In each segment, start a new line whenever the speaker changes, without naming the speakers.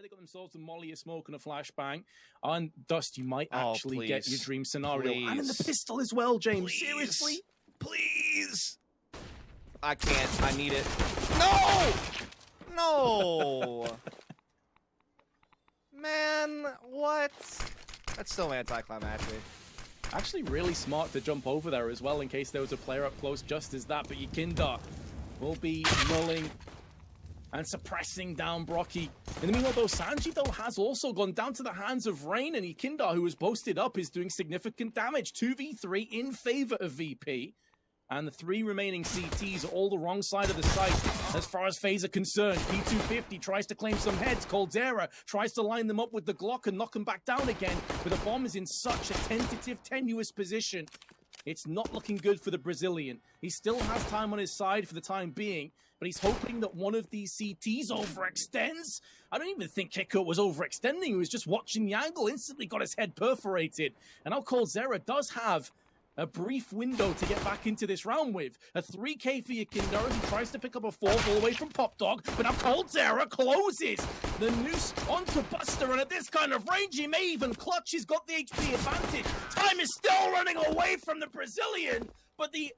They got themselves a molly, a smoke, and a flashbang. On Dust, you might actually get your dream scenario. And in the pistol as well, James.
Please.
Seriously?
Please. I can't. I need it. No! No! Man, what? That's so anticlimactic.
Actually really smart to jump over there as well in case there was a player up close just as that. But Yikinda will be nulling and suppressing down Brocky. In the meanwhile, though, Sanji, though, has also gone down to the hands of Rain, and Yikinda, who was posted up, is doing significant damage. 2v3 in favor of VP. And the 3 remaining CTs are all the wrong side of the site as far as FaZe are concerned. P250 tries to claim some heads. Caldera tries to line them up with the Glock and knock them back down again. But the bomb is in such a tentative, tenuous position. It's not looking good for the Brazilian. He still has time on his side for the time being, but he's hoping that one of these CTs overextends. I don't even think Kiko was overextending. He was just watching the angle, instantly got his head perforated. And now Caldera does have a brief window to get back into this round with. A 3K for Yikinda as he tries to pick up a 4th all the way from Pop Dog, but now Caldera closes the noose onto Buster, and at this kind of range, he may even clutch. He's got the HP advantage. Time is still running away from the Brazilian, but the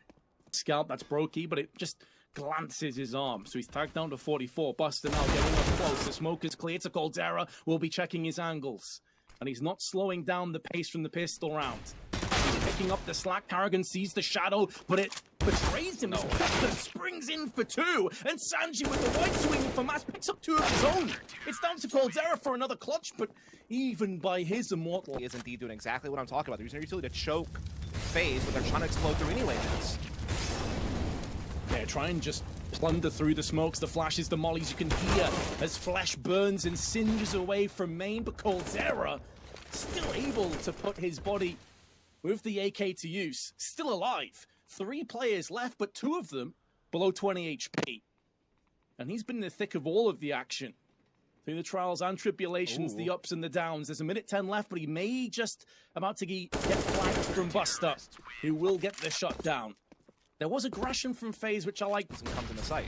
scalp, that's Brokey, but it just glances his arm. So he's tagged down to 44. Buster now getting up close. The smoke is clear to Caldera. Will be checking his angles. And he's not slowing down the pace from the pistol round. Picking up the slack. Karrigan sees the shadow, but it betrays him. Buster springs in for 2, and Sanji with the white swing for Mass picks up 2 of his own. It's down to Caldera for another clutch, but even by his immortal,
He is indeed doing exactly what I'm talking about. They're using their utility to choke FaZe, but they're trying to explode through anyway.
Yeah, try and just plunder through the smokes, the flashes, the mollies. You can hear as flesh burns and singes away from main, but Caldera still able to put his body with the AK to use. Still alive. 3 players left, but 2 of them below 20 HP. And he's been in the thick of all of the action. Through the trials and tribulations, the ups and the downs. There's a minute 10 left, but he may just about to get flanked from Buster, who will get the shot down. There was aggression from FaZe, which I like.
Doesn't come in the sight.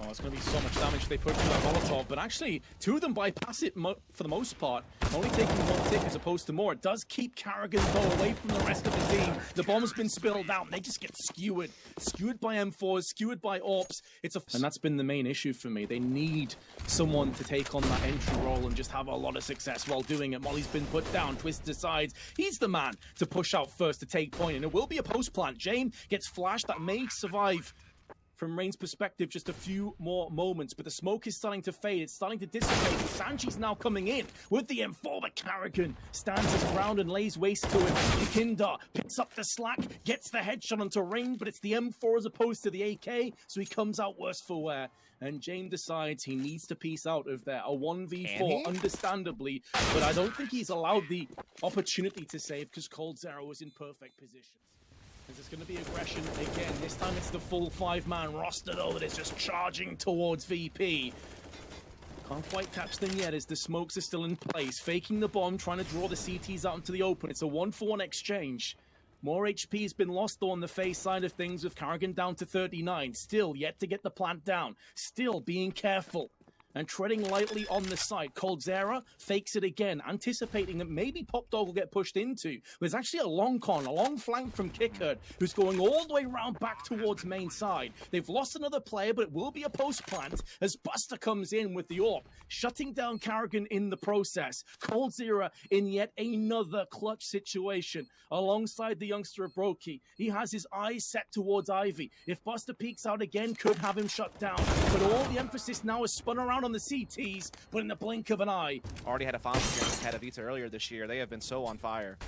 Oh, it's going to be so much damage if they push through that Molotov, but actually, 2 of them bypass it for the most part, only taking 1 tick as opposed to more. It does keep Karrigan, though, away from the rest of the team. The bomb's been spilled out, and they just get skewered. Skewered by M4s, skewered by AWPs. And that's been the main issue for me. They need someone to take on that entry role and just have a lot of success while doing it. Molly's been put down, Twist decides he's the man to push out first to take point, and it will be a post plant. Jame gets flashed, that may survive. From Rain's perspective, just a few more moments, but the smoke is starting to fade. It's starting to dissipate. Sanji's now coming in with the M4, but Karrigan stands his ground and lays waste to him. Yikinda picks up the slack, gets the headshot onto Rain, but it's the M4 as opposed to the AK, so he comes out worse for wear. And James decides he needs to piece out of there. A 1v4, understandably, but I don't think he's allowed the opportunity to save because Caldera was in perfect position. There's going to be aggression again. This time it's the full 5-man roster, though, that is just charging towards VP. Can't quite catch them yet as the smokes are still in place. Faking the bomb, trying to draw the CTs out into the open. It's a 1-for-1 exchange. More HP has been lost, though, on the FaZe side of things, with Karrigan down to 39. Still yet to get the plant down. Still being careful and treading lightly on the side. Caldera fakes it again, anticipating that maybe Pop Dog will get pushed into. There's actually a long flank from Kickard, who's going all the way around back towards main side. They've lost another player, but it will be a post plant as Buster comes in with the AWP, shutting down Karrigan in the process. Caldera in yet another clutch situation alongside the youngster of Brokey. He has his eyes set towards Ivy. If Buster peeks out again, could have him shut down. But all the emphasis now is spun around on the CTs, but in the blink of an eye.
Already had a final against Katowice earlier this year. They have been so on fire.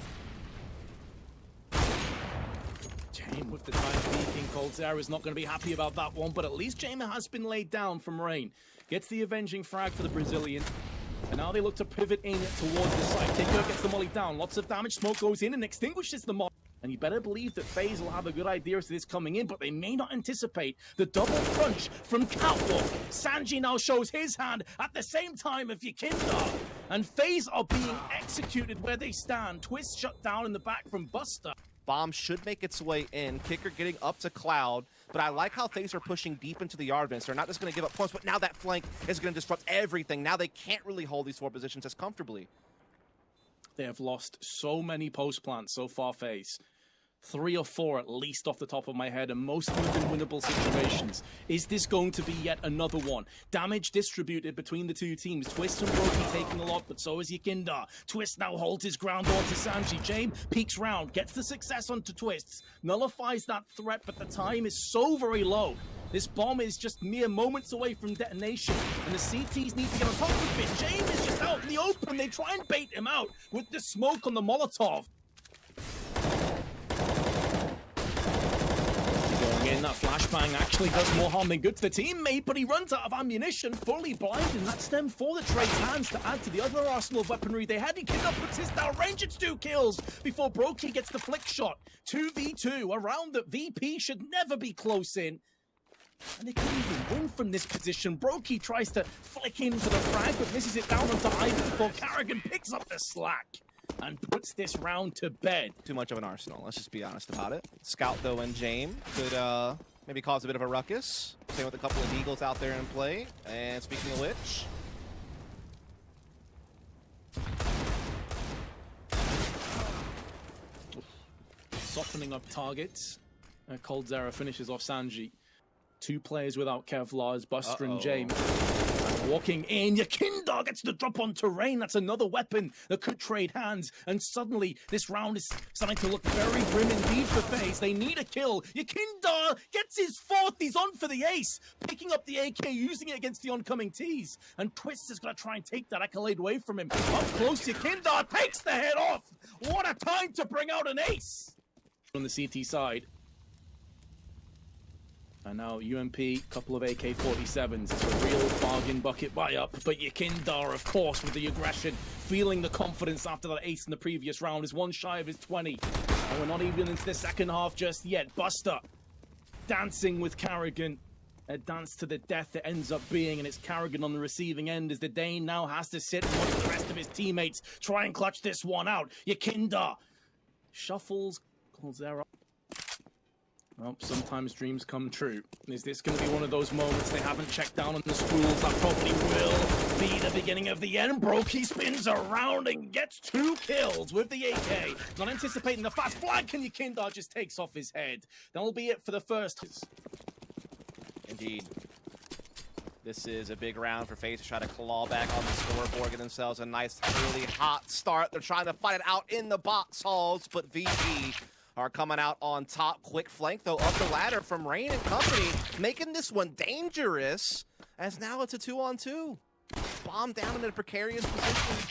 Jame with the time peeking. Caldera is not going to be happy about that one, but at least Jame has been laid down from Rain. Gets the avenging frag for the Brazilian. And now they look to pivot in towards the site. Tinker gets the molly down. Lots of damage. Smoke goes in and extinguishes the molly. And you better believe that FaZe will have a good idea as to this coming in, but they may not anticipate the double crunch from Catwalk. Sanji now shows his hand at the same time of Yikinda. And FaZe are being executed where they stand. Twist shut down in the back from Buster.
Bomb should make its way in. Kicker getting up to Cloud. But I like how FaZe are pushing deep into the yard fence. They're not just going to give up points, but now that flank is going to disrupt everything. Now they can't really hold these 4 positions as comfortably.
They have lost so many post plants so far, FaZe. 3 or 4 at least off the top of my head, and most of them have been winnable situations. Is this going to be yet another one? Damage distributed between the two teams. Twist and Brokey taking a lot, but so is Yekindar. Twist now holds his ground onto Sanji. James peeks round, gets the success onto Twists, nullifies that threat, but the time is so very low. This bomb is just mere moments away from detonation, and the CTs need to get on top of it. James is just out in the open. They try and bait him out with the smoke on the Molotov. In that flashbang actually does more harm than good to the teammate, but he runs out of ammunition, fully blind, and that's them for the Trade's hands to add to the other arsenal of weaponry they had. He puts his down range. It's 2 kills before Brokey gets the flick shot. 2v2, a round that VP should never be close in. And they couldn't even win from this position. Brokey tries to flick in for the frag, but misses it down onto Ivy before Carrigan picks up the slack and puts this round to bed.
Too much of an arsenal, let's just be honest about it. Scout, though, and James could maybe cause a bit of a ruckus. Same with a couple of Eagles out there in play. And speaking of which...
softening up targets. Cold Zera finishes off Sanji. 2 players without Kevlars, Buster and James. Walking in, Yekindar gets the drop on terrain. That's another weapon that could trade hands. And suddenly, this round is starting to look very grim indeed for FaZe. They need a kill. Yekindar gets his 4th. He's on for the ace. Picking up the AK, using it against the oncoming T's. And Twist is going to try and take that accolade away from him. Up close, Yekindar takes the head off. What a time to bring out an ace. On the CT side. And now UMP, couple of AK-47s. It's a real bargain bucket buy-up. But Yekindar, of course, with the aggression, feeling the confidence after that ace in the previous round, is 1 shy of his 20. And we're not even into the second half just yet. Buster dancing with Carrigan. A dance to the death it ends up being, and it's Carrigan on the receiving end as the Dane now has to sit and watch the rest of his teammates try and clutch this one out. Yekindar shuffles, calls Zera. Well, sometimes dreams come true. Is this going to be one of those moments they haven't checked down on the spools? That probably will be the beginning of the end. Brokey spins around and gets 2 kills with the AK. Not anticipating the fast flank, and Yekindar just takes off his head. That'll be it for the first.
Indeed. This is a big round for FaZe to try to claw back on the scoreboard, get themselves a nice, really hot start. They're trying to fight it out in the box halls, but VP are coming out on top. Quick flank, though, up the ladder from Rain and company, making this one dangerous, as now it's a 2-on-2. Bomb down in a precarious position.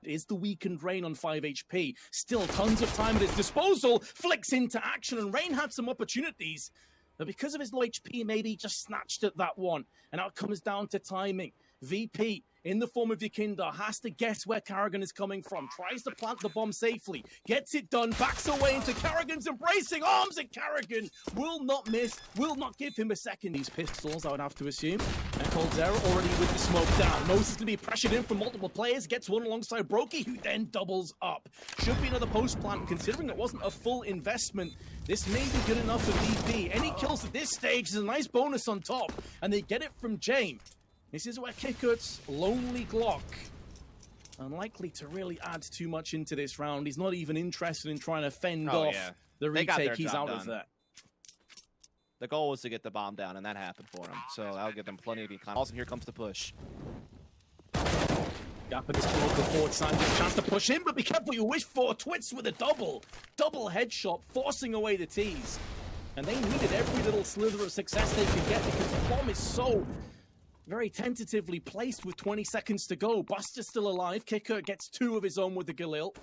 Is the weakened Rain on 5 HP. Still tons of time at his disposal. Flicks into action, and Rain had some opportunities. But because of his low HP, maybe he just snatched at that one. And now it comes down to timing. VP, in the form of Yekindar, has to guess where Carrigan is coming from. Tries to plant the bomb safely. Gets it done. Backs away into Carrigan's embracing arms, and Carrigan will not miss. Will not give him a second. These pistols, I would have to assume. And Cold Zera already with the smoke down. Knows he's going to be pressured in from multiple players. Gets one alongside Brokey, who then doubles up. Should be another post plant, considering it wasn't a full investment. This may be good enough for VP. Any kills at this stage is a nice bonus on top. And they get it from James. This is where Kickert's lonely Glock, unlikely to really add too much into this round. He's not even interested in trying to fend off the retake. He's out of that.
The goal was to get the bomb down, and that happened for him. So that'll give them plenty of economy. Also, here comes the push.
Gap in this local forward side, a chance to push in, but be careful you wish for. Twits with a double headshot, forcing away the T's. And they needed every little slither of success they could get because the bomb is so very tentatively placed with 20 seconds to go. Buster's still alive. Kicker gets 2 of his own with the Galil.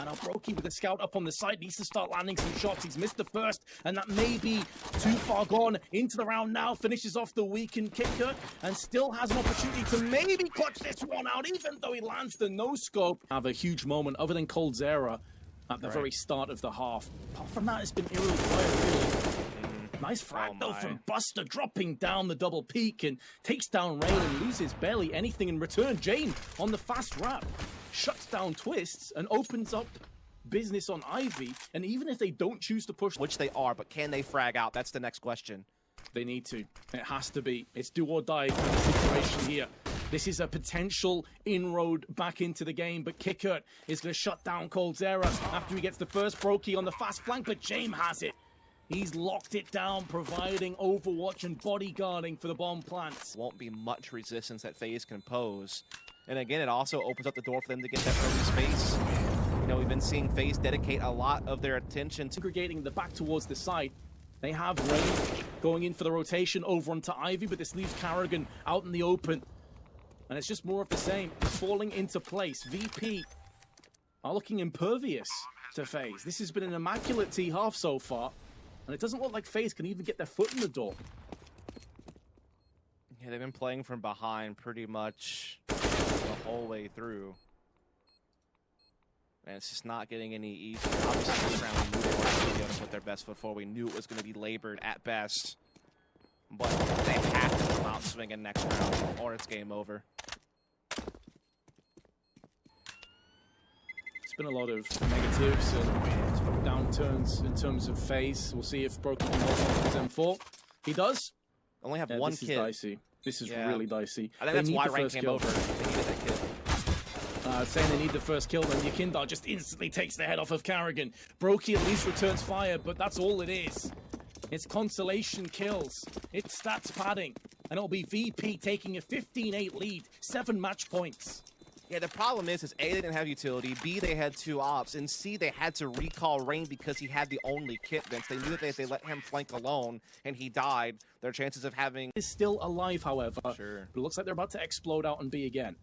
And now Brokey with the scout up on the side needs to start landing some shots. He's missed the first, and that may be too far gone. Into the round now, finishes off the weakened Kicker, and still has an opportunity to maybe clutch this one out, even though he lands the no-scope. Have a huge moment, other than Cold Zera, at the very start of the half. Apart from that, it's been eerily quiet, really. Nice frag, though, from Buster, dropping down the double peak and takes down Rain and loses barely anything in return. Jane on the fast wrap shuts down Twists and opens up business on Ivy, and even if they don't choose to push,
Which they are, but can they frag out? That's the next question.
they need to. It has to be. It's do or die kind of situation here. This is a potential inroad back into the game, but Kickert is going to shut down coldzera after he gets the first brokey on the fast flank, but James has it. He's locked it down, providing overwatch and bodyguarding for the bomb plants.
Won't be much resistance that FaZe can pose. And again, it also opens up the door for them to get that early space. You know, we've been seeing FaZe dedicate a lot of their attention to
Segregating the back towards the site. They have Rain going in for the rotation over onto Ivy, but this leaves Carrigan out in the open. And it's just more of the same. It's falling into place. VP are looking impervious to FaZe. This has been an immaculate T-half so far. And it doesn't look like FaZe can even get their foot in the door.
Yeah, they've been playing from behind pretty much the whole way through. And it's just not getting any easier. Obviously, this round we knew they weren't going to be able to put their best foot forward. We knew it was going to be labored at best. But they have to come out swinging next round, or it's game over.
It's been a lot of negatives and sort of downturns in terms of FaZe. We'll see if Broken can hold on to his M4. He does.
Only have
Yeah,
one
this
kid.
is dicey. This is really dicey.
I think that's why Rain came over. They needed that kid.
Saying they need the first kill, then Yakindar just instantly takes the head off of Carrigan. Brokey at least returns fire, but that's all it is. It's consolation kills. It's stats padding. And it'll be VP taking a 15-8 lead, 7 match points.
Yeah, the problem is A, they didn't have utility, B, they had 2 ops, and C, they had to recall Rain because he had the only kit, Vince. They knew that if they let him flank alone and he died, their chances of having...
Is still alive, however.
Sure.
But it looks like they're about to explode out and B again.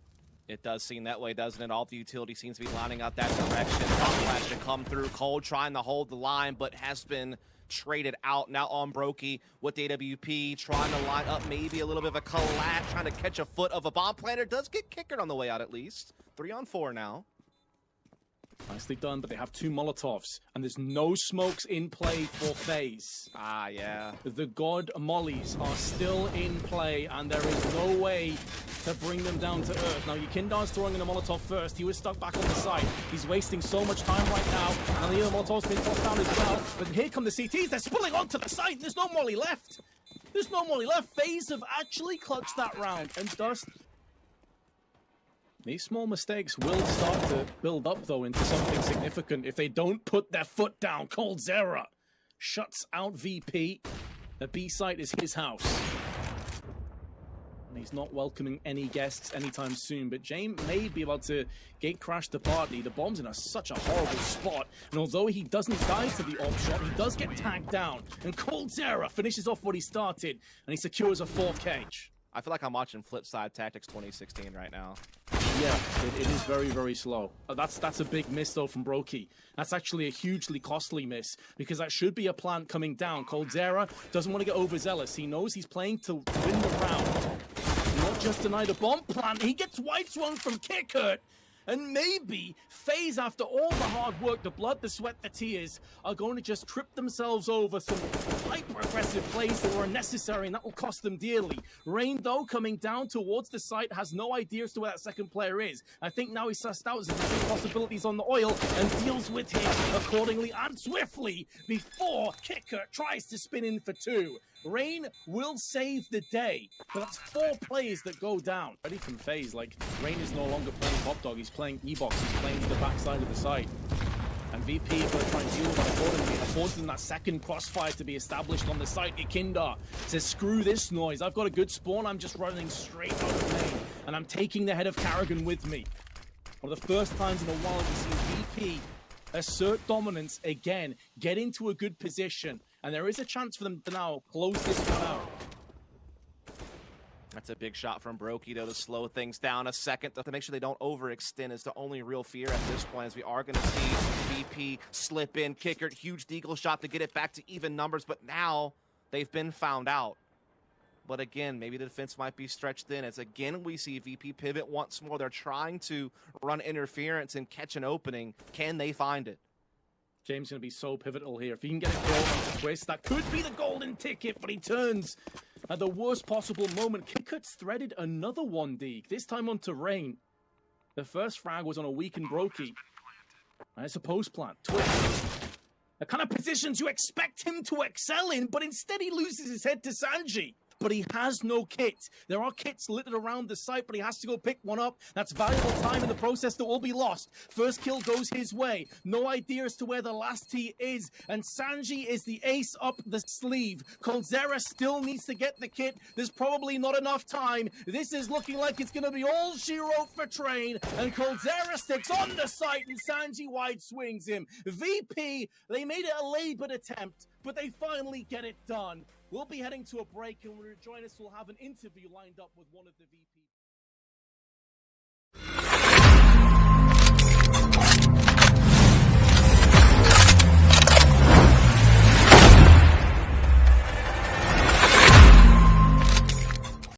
It does seem that way, doesn't it? All the utility seems to be lining up that direction. Flash to come through. Cold trying to hold the line, but has been traded out. Now on Brokey with AWP, trying to line up maybe a little bit of a collapse, trying to catch a foot of a bomb planter. Does get Kickert on the way out at least. 3-on-4 now.
Nicely done, but they have 2 Molotovs, and there's no smokes in play for FaZe.
Ah, yeah.
The God Mollies are still in play, and there is no way to bring them down to earth. Now, Yakindar's throwing in a Molotov first. He was stuck back on the side. He's wasting so much time right now, and the other Molotov's been tossed down as well. But here come the CTs. They're spilling onto the side. There's no Molly left. There's no Molly left. FaZe have actually clutched that round, and Dust... These small mistakes will start to build up, though, into something significant if they don't put their foot down. coldzera shuts out VP. The B site is his house. And he's not welcoming any guests anytime soon, but James may be able to gate crash the party. The bomb's in such a horrible spot, and although he doesn't die to the op shot, he does get tagged down. And coldzera finishes off what he started, and he secures a 4 cage.
I feel like I'm watching Flipside Tactics 2016 right now.
Yeah, it is very, very slow. That's a big miss, though, from Brokey. That's actually a hugely costly miss, because that should be a plant coming down. coldzera doesn't want to get overzealous. He knows he's playing to win the round. Not just deny the bomb plant. He gets white swung from Kickert. And maybe FaZe, after all the hard work, the blood, the sweat, the tears, are going to just trip themselves over some hyper-aggressive plays that were unnecessary, and that will cost them dearly. Rain, though, coming down towards the site, has no idea as to where that second player is. I think now he's sussed out some possibilities on the oil and deals with him accordingly and swiftly before Kicker tries to spin in for 2. Rain will save the day, but that's 4 players that go down. Ready from FaZe, like, Rain is no longer playing Pop Dog, he's playing E-Box, he's playing to the backside of the site. And VP are going to try and deal with that accordingly. It affords them that second crossfire to be established on the site. Yakindar says, screw this noise, I've got a good spawn, I'm just running straight out of main. And I'm taking the head of Carrigan with me. One of the first times in a while we've seen VP assert dominance again, get into a good position. And there is a chance for them to now close this one out.
That's a big shot from Brokey, though, to slow things down a second. To make sure they don't overextend is the only real fear at this point, as we are going to see VP slip in. Kickert, huge deagle shot to get it back to even numbers, but now they've been found out. But again, maybe the defense might be stretched thin, as again we see VP pivot once more. They're trying to run interference and catch an opening. Can they find it?
James going to be so pivotal here. If he can get a kill on the twist, that could be the golden ticket, but he turns at the worst possible moment. Kickert's threaded another 1 Deeg, this time onto Rain. The first frag was on a weakened Brokey. And it's a post plant. Twist. The kind of positions you expect him to excel in, but instead he loses his head to Sanji. But he has no kit. There are kits littered around the site, but he has to go pick one up. That's valuable time in the process that will be lost. First kill goes his way. No idea as to where the last T is. And Sanji is the ace up the sleeve. Coldzera still needs to get the kit. There's probably not enough time. This is looking like it's going to be all she wrote for Train. And Coldzera sticks on the site, and Sanji wide swings him. VP, they made it a labored attempt, but they finally get it done. We'll be heading to a break, and when we join us, we'll have an interview lined up with one of the VP.